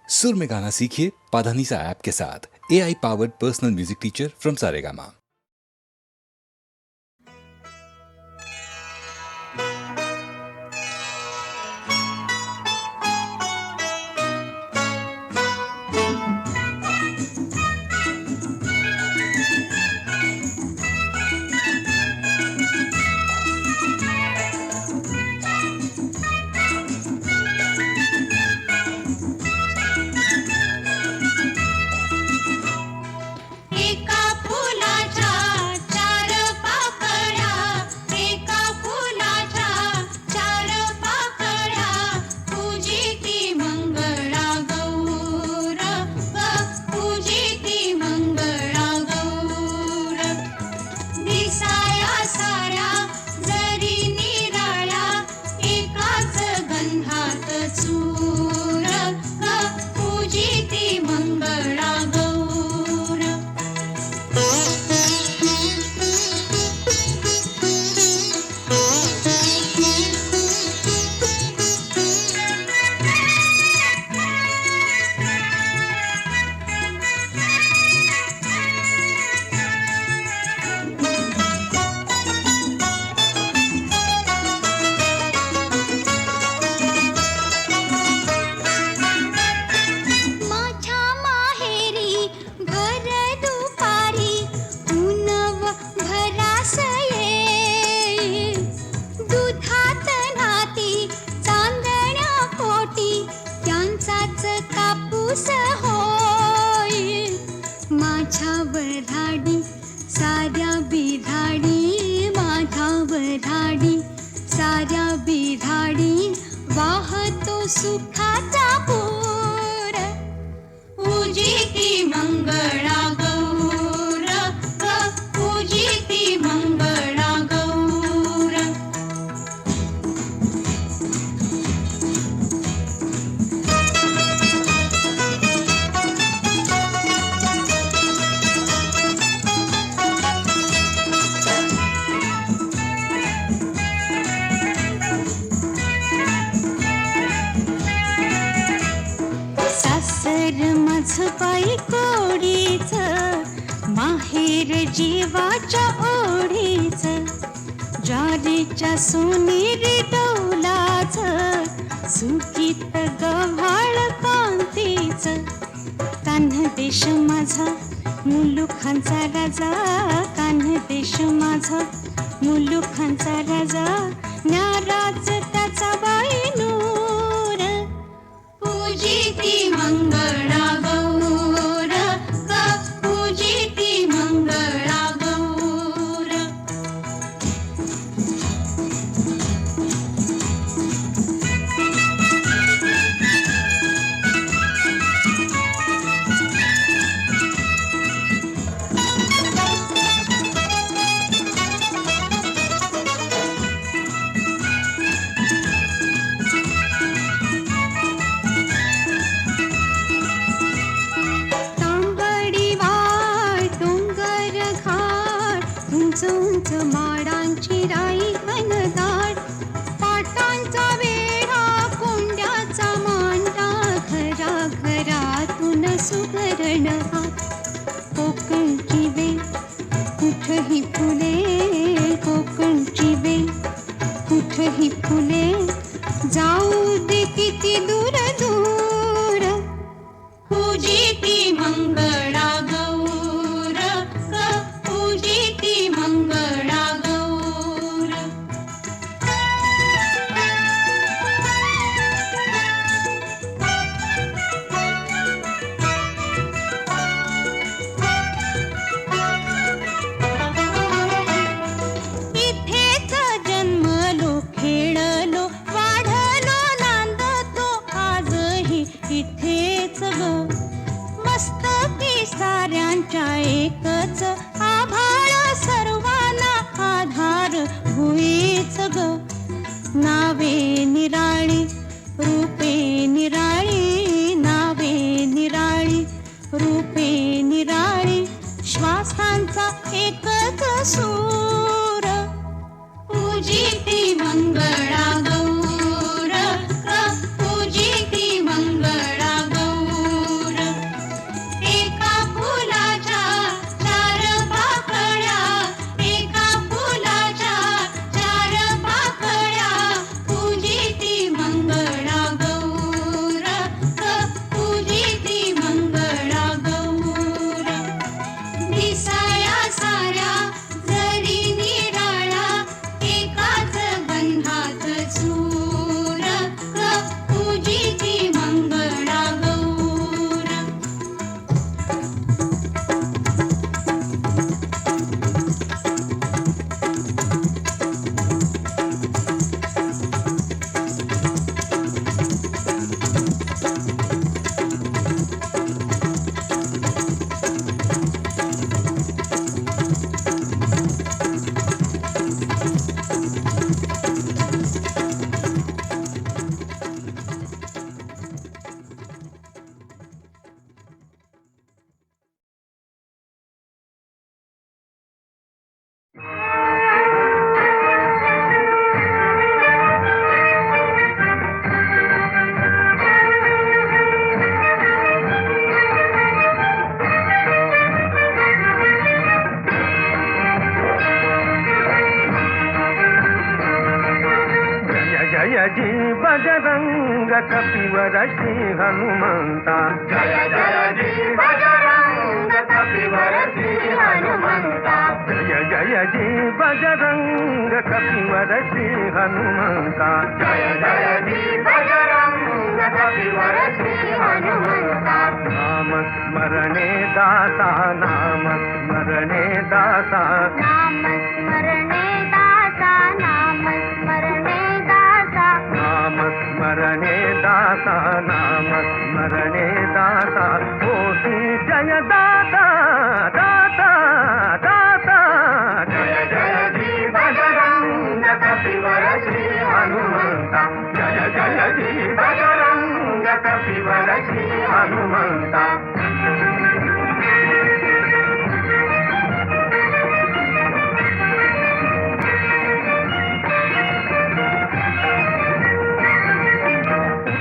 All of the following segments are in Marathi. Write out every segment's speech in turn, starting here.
सुर में गाना सीखिए पाधानीसा ऐप के साथ। AI powered personal music teacher from Saregama. सुखाचा पूर पूजिती मंगळा गौर पूजिती मंगळा गौर पायी कोडीच माहेर जीवाच्या ओढीच ज्वारीच्या सोनेरी डौलाच सुकीत गव्हाळ कांतीच कान्ह देश माझा मुलुखांचा राजा कान्ह देश माझा मुलुखांचा राजा न्याराज त्याचा बाई नूर पूजिती मंगळा उंच माडांची राई घनदाट पाटांचा वेढा कोंड्याचा मांडा घरा घरातून सुगरण हात कोकणची वेल कुठही फुले कोकणची वेल कुठही फुले जाऊ दे किती दूर दूर पूजिती मंगळा साऱ्यांच्या एकच आभाळ सर्वांना आधार भुईच ग नावे निराळी रूपे निराळी नावे निराळी रूपे निराळी श्वासांचा एकच सूर पूजिती मंगळा गौर पूजिती मंगळा गौर कपिवर श्री हनुमंता जय जय जी बजरंग कपिवर श्री हनुमंता जय जय जी बजरंग कपिवर श्री हनुमंता जय जय जी बजरंग कपिवर श्री हनुमंता नाम स्मरणे दाता नाम स्मरणे दाता नाम स्मरणे दाता नाम स्मरणे दाता नाम स्मरणे दाता नाम स्मरणे दाता होती जय दाता दाता दाता जय जय जी बजरंग कपिवर श्री हनुमंता जय जय जी बजरंग कपिवर श्री हनुमंता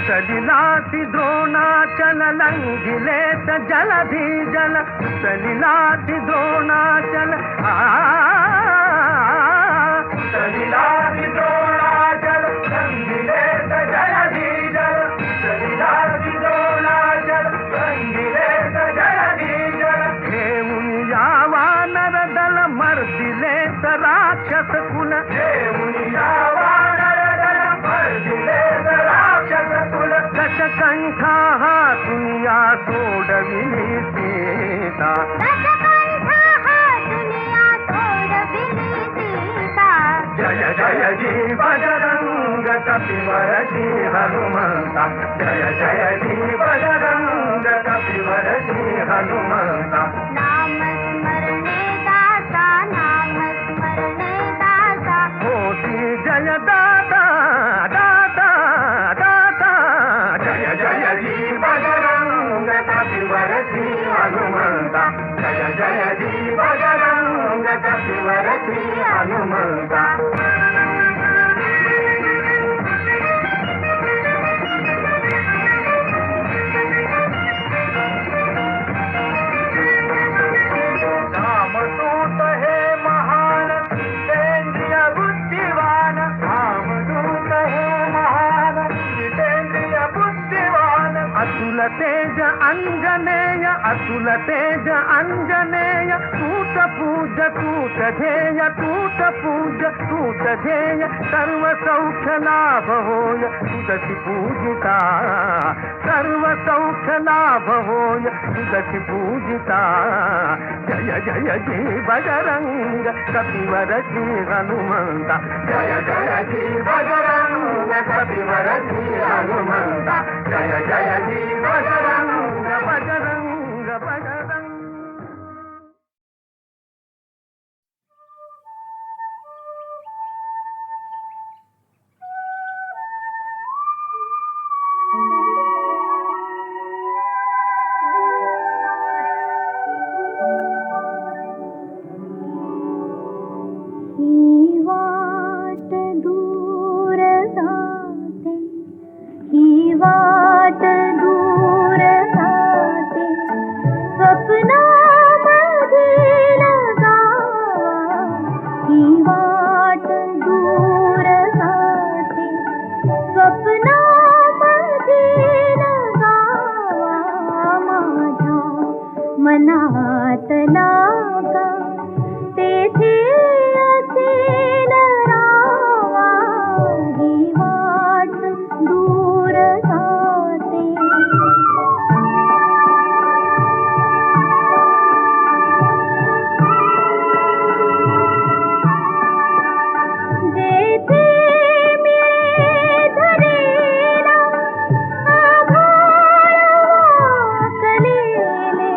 सलिलाति द्रोणाचल लंघिले स जलधि जल सलिलाति द्रोणाचल सलिलाति द्रोणाचल लंघिले स जलधि जल सलिलाति द्रोणाचल लंघिले स जलधि जल हे मुनियावा नरदल मर्दिले स राक्षस कुल हे मुनियावा नरदल मर्दिले स राक्षस कुल दशकंठा हा दुनिया सोडविली सीता दशकंठा हा दुनिया सोडविली सीता जय जय जी बजरंग कपिवर श्री हनुमंता जय जय जी बजरंग कपिवर श्री हनुमंता नाम स्मरणे दाता नाम स्मरणे दाता होती जय दाता दाता दाता जय जय जी बजरंग कपिवर श्री हनुमंता जय जय जी बजरंग कपिवर श्री हनुमंता रामदूत हे महान जितेंद्रिय बुद्धिवान रामदूत हे महान जितेंद्रिय बुद्धिवान अतुल तेज अंजनेय अतुल तेज अंजनेय तूत पूज तूत ध्येय तूत पूज तूत ध्येय सर्व सौख्य लाभ होय तुझसी पूजिता सर्व सौख्य लाभ होय तुझसी पूजिता जय जय जी बजरंग कपिवर श्री हनुमंता जय जय जी बजरंग कपिवर श्री हनुमंता जय जय जी बजरंग बजरंग बजरंग ही वाट दूर जाते ही वाट दूर जाते स्वप्नामध्ये लगावा ही वाट दूर जाते स्वप्नामध्ये लगावा माझ्या मनात लागा तेथे असेल रावा ही वाट दूर जाते जेथे मिळे धरेला आभाळ वाकलेले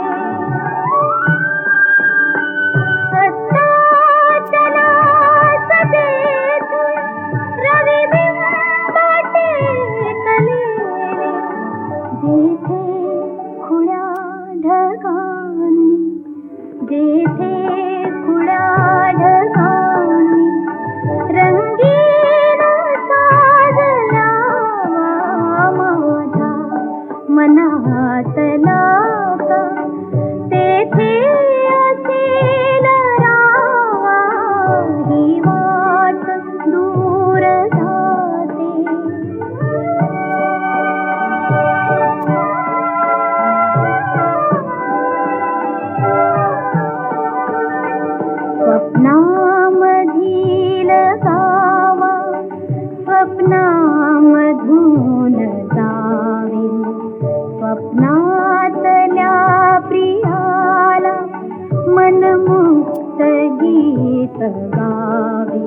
गावी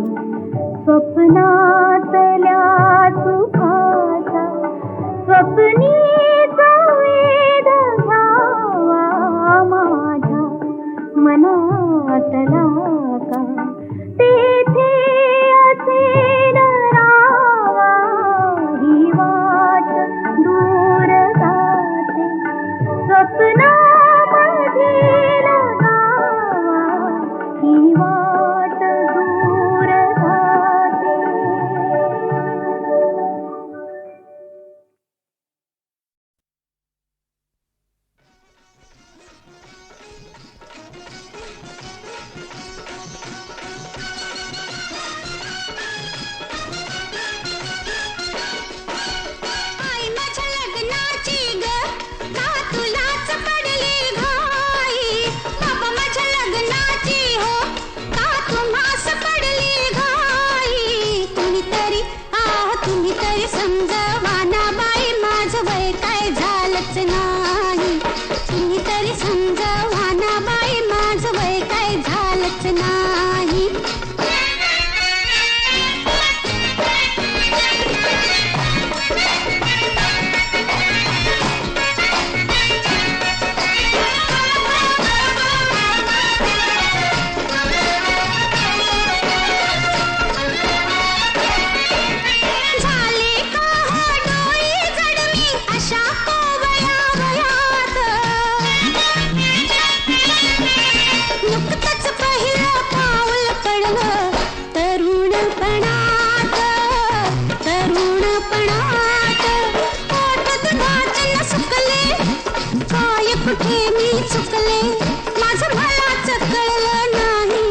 स्वप्नातल्या सुखाचा स्वप्नीचा वेध घ्यावा माझ्या मनातला का तेथे असेल रावा ही वाट दूर जाते स्वप्नामधील गावा ही वाट दूर जाते. आई माझ्या लग्नाची ग का तुलाच पडली घाई बाबा माझ्या लग्नाची हो का तुम्हास पडली घाई तुम्ही तरी समजवा ना बाई माझं वय काय झालंच नाही तुम्ही तरी समजवा ना बाई माझं वय काय झालंच नाही झाले का हो डोळी जडमी अशा कोवळ्या वयात नुकतंच पहिलं पाऊल पडलं तरुणपणात पोट दुधाचे न सुकले काय कुठे मी चुकले माझं मलाच कळलं नाही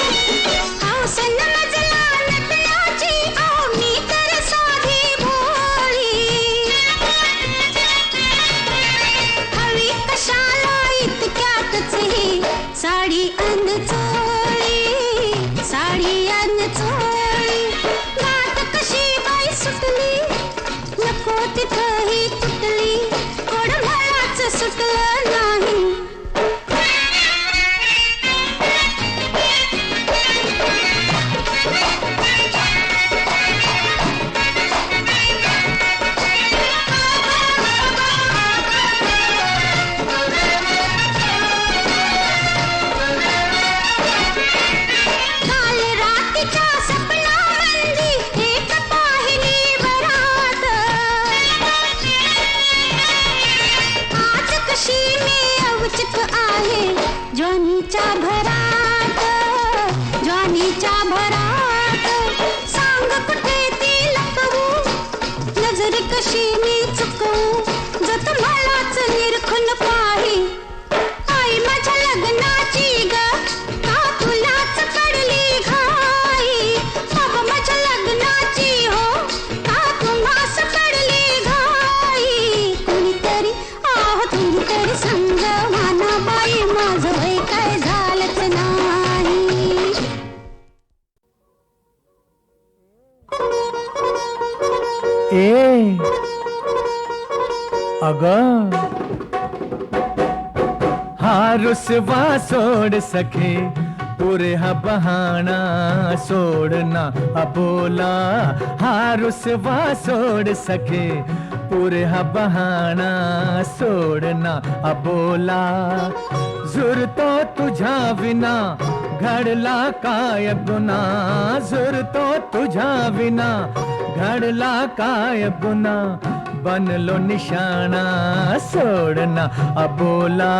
हौसन मजला नटण्याची मी तर साधी भोळी हवी कशाला इतक्यातच ही साडी अन चोळी गाठ कशी बाई सुटली नको तिथं ही तुटली कोड मलाच सुटलं नाही काल रात्रीच्या स्वप्नामंदी एक पाहिली बरात आज कशी मी अवचित आहे ज्वानीच्या भरात सांग कुठे ती लपवू नजर कशी मी चुकवू जत मलाच निरखून पाही आई माझ्या लग्नाची ग का तुलाच पडली घाई बाबा माझ्या लग्नाची हो का तुम्हास पडली घाई कोणीतरी समजवा ना बाई माझं वय काय झालंच नाही ए अग हा रुसवा सोड सखे पुरे हा बहाना सोडना अबोला हा रुसवा सोड सखे पुरे हा बहाना सोडना अबोला झुरतो तुझ्या विना घडला काय गुना झुरतो तुझ्या विना घडला काय गुना बनलो निशाणा सोडना अबोला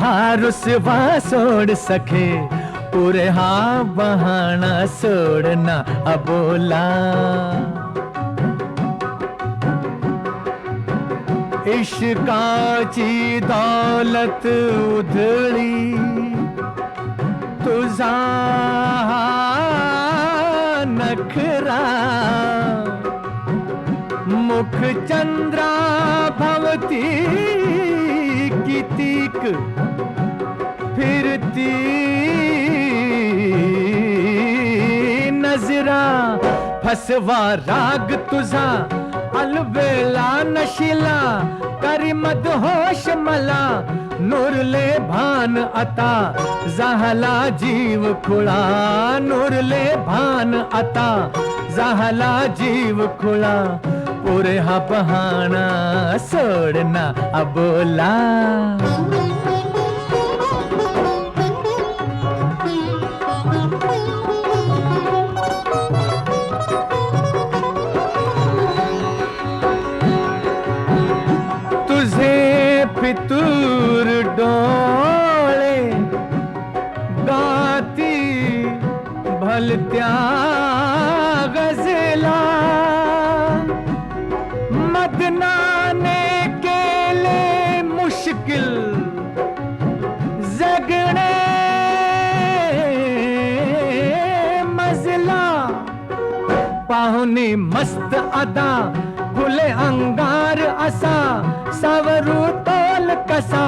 हा रुसवा सोड सखे पुरे हा बहाणा सोडना अबोला इश्काची दौलत उधळी तुझा नखरा मुख चंद्रा भवती कितीक फिरती नजरा फसवा राग तुझा अलबेला नशिला करी मदहोश मला नुरले भान आता झाला जीव खुळा नुरले भान आता झाला जीव खुळा पुरे हा बहाणा सोडना अबोला फितूर डोळे गाती भलत्या गजला मदनाने केले मुश्किल जगणे मजला पाहुणी मस्त अदा फुले अंगार असा सावरू तोल कसा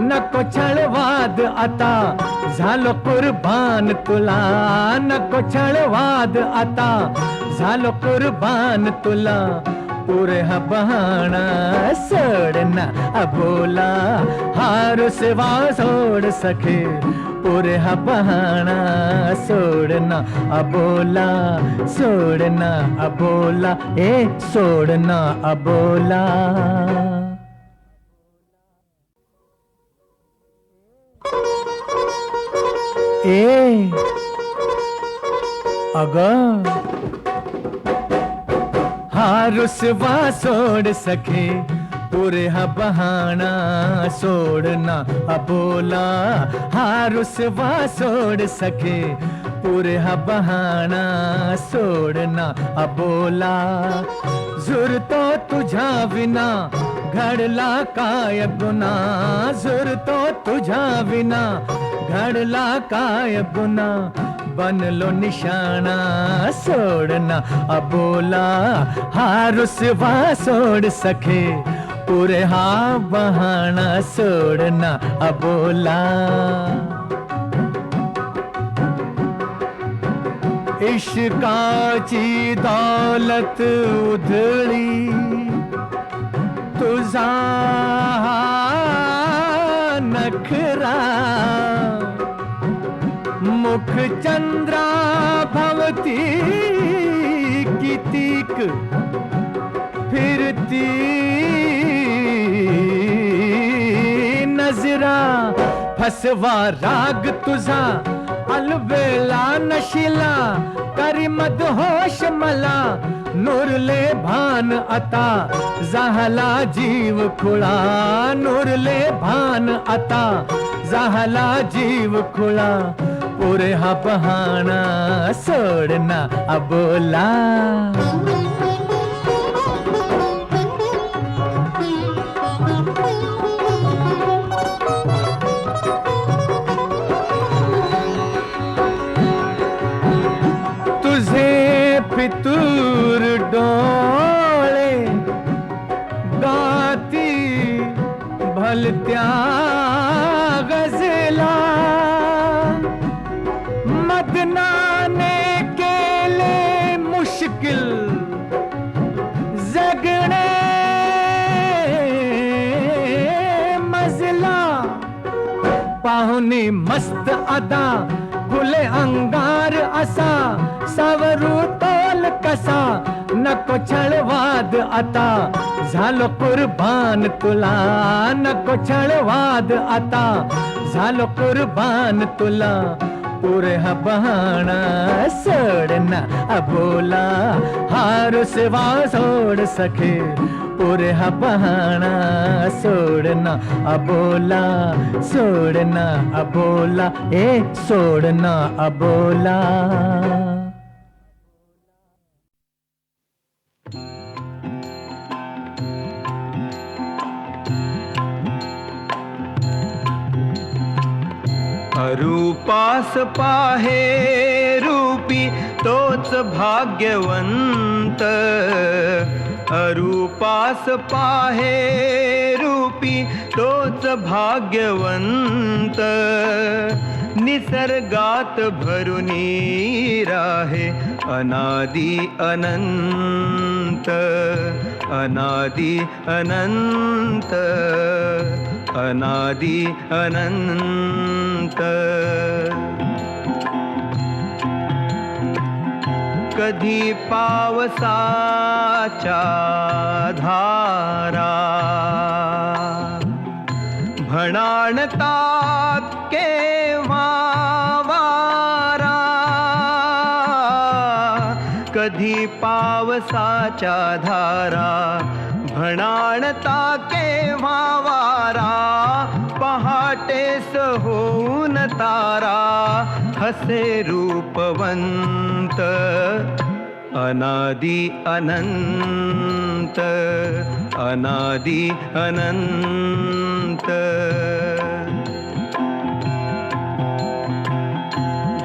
नको छळवाद आता झालो कुर्बान तुला नको छळवाद आता झालो कुर्बान तुला पुरे हा बहाणा सोडना अबोला हार सेवा सोड सखे पुरे हा बहाणा सोडना अबोला सोडना अबोला ए सोडना अबोला ए अगं हा रुसवा सोड सखे पुरे हा बहाणा सोडना अबोला हा रुसवा सोड सखे पुरे हा बहाणा सोडना अबोला झुरतो तुझ्या विना घडला काय गुन्हा झुरतो तुझ्या विना घडला काय गुन्हा बनलो निशाणा सोडना अबोला हा रुसवा सोड सखे पुरे हा बहाणा सोडना अबोला इश्काची दौलत उधळी तुझा नखरा मुख चंद्रा भवती कितीक फिरती नजरा फसवा राग तुझा अलबेला नशिला करी मदहोश मला नुरले भान आता झाला जीव खुळा नुरले भान आता झाला जीव खुळा पुरे हा बहाणा सोडना अबोला तुझे फितूर डोळे गाती भलत्या गजला मदनाने केले मुश्किल जगणे मजला पाहुणी मस्त अदा फुले अंगार असा सावरू तोल कसा नको छळवाद आता झालो कुर्बान तुला नको छळवाद आता झालो कुर्बान तुला पुरे हा बहाणा सोडना अबोला हार सेवा सोड सखे पुरे हा बहाणा सोडना अबोला सोडना अबोला ए सोडना अबोला अरूपास पाहे रूपी तोच भाग्यवंत अरूपास पाहे रूपी तोच भाग्यवंत निसर्गात भरुनी राहे अनादि अनंत अनादि अनंत अनादि अनंत कधी पावसाच्या धारा भणाणतात केव्हा वारा कधी पावसाच्या धारा भणाणता केव्हा वारा पहाटेस होऊन तारा हसे रूपवंत अनादि अनंत अनादि अनंत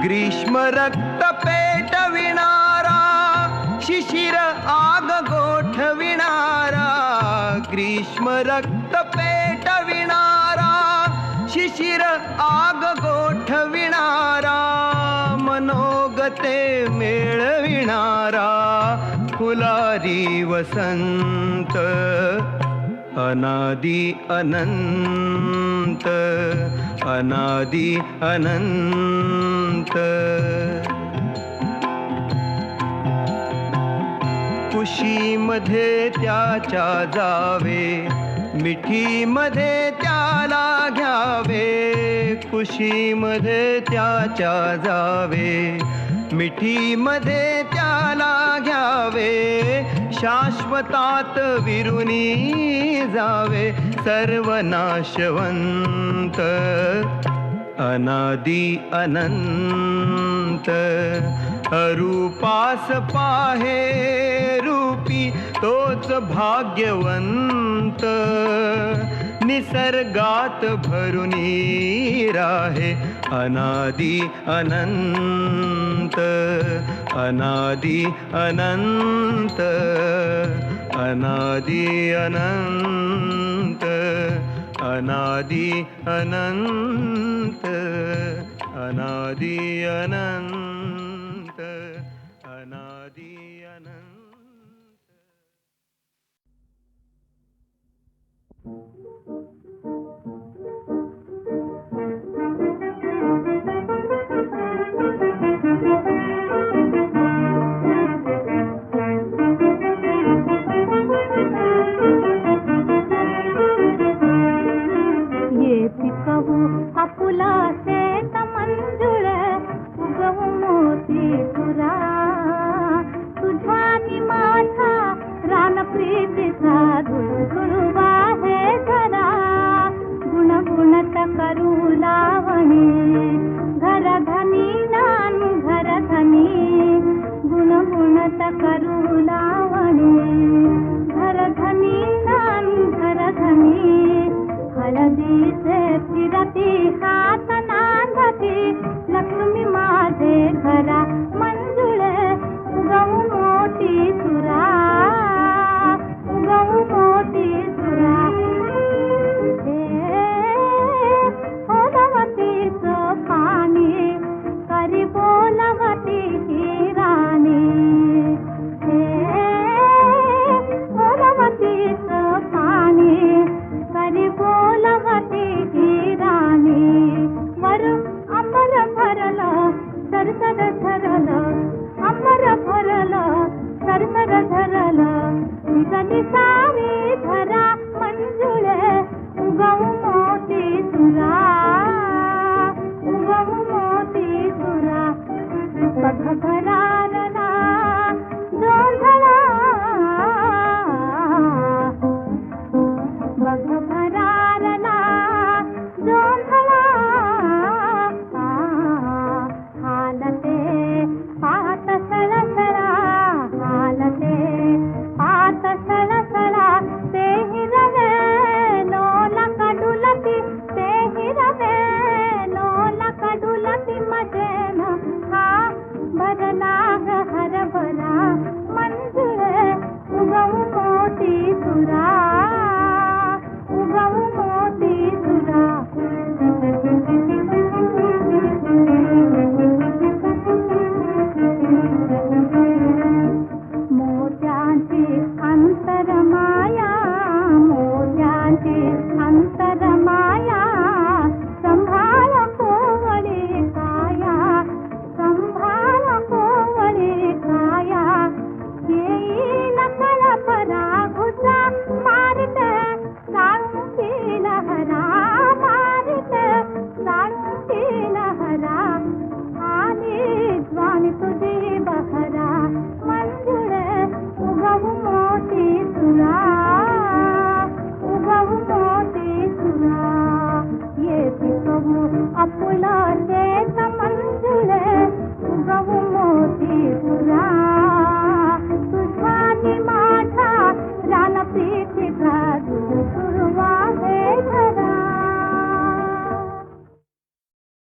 ग्रीष्म रक्त पेटविणारा शिशिर आग गोठविणारा ग्रीष्म रक्त पेटविणारा शिशिर आग गोठविणारा मनोगते मेळविणारा फुलारी वसंत अनादि अनंत अनादि अनंत कुशीमध्ये त्याच्या जावे मिठीमध्ये त्याला घ्यावे कुशीमध्ये त्याच्या जावे मिठीमध्ये त्याला घ्यावे शाश्वतात विरुनी जावे सर्वनाशवंत अनादि अनंत अरूपास पाहे रूपी तोच भाग्यवंत निसर्गात भरुनी राहे अनादि अनंत अनादि अनंत अनादि अनंत अनादि अनंत अनादि अनंत अनादि अनंत आपुला शेत मंजुळ उगवू मोती तुरा तुझा नि माझा रान प्रीतीचा धुळधुळवा हे घरा गुणगुणत करू लावणी घर धनी नान घर धनी गुणगुणत करू लावणी घर धनी नान घर धनी हळदीचे फिरती हात नांदती लक्ष्मी माझे घरा मंजुळे उगवू मोती सुरा उगवू मोती सुरा ओलवतीचं पाणी करी बोलवती ही राणी ओलवतीचं पाणी करी बोलवती ही राणी वर अंबर भरलं सरसर धरलं अंबर भरलं सरसर धरलं निजनी सारी धरा मंजुळे उगवू मोती सुरा उगवू मोती सुरा बघ भरारला जोंधळा बघ भरारला जोंधळा हालते पात सळसळा हालते पात सळसळा त्रिपुरा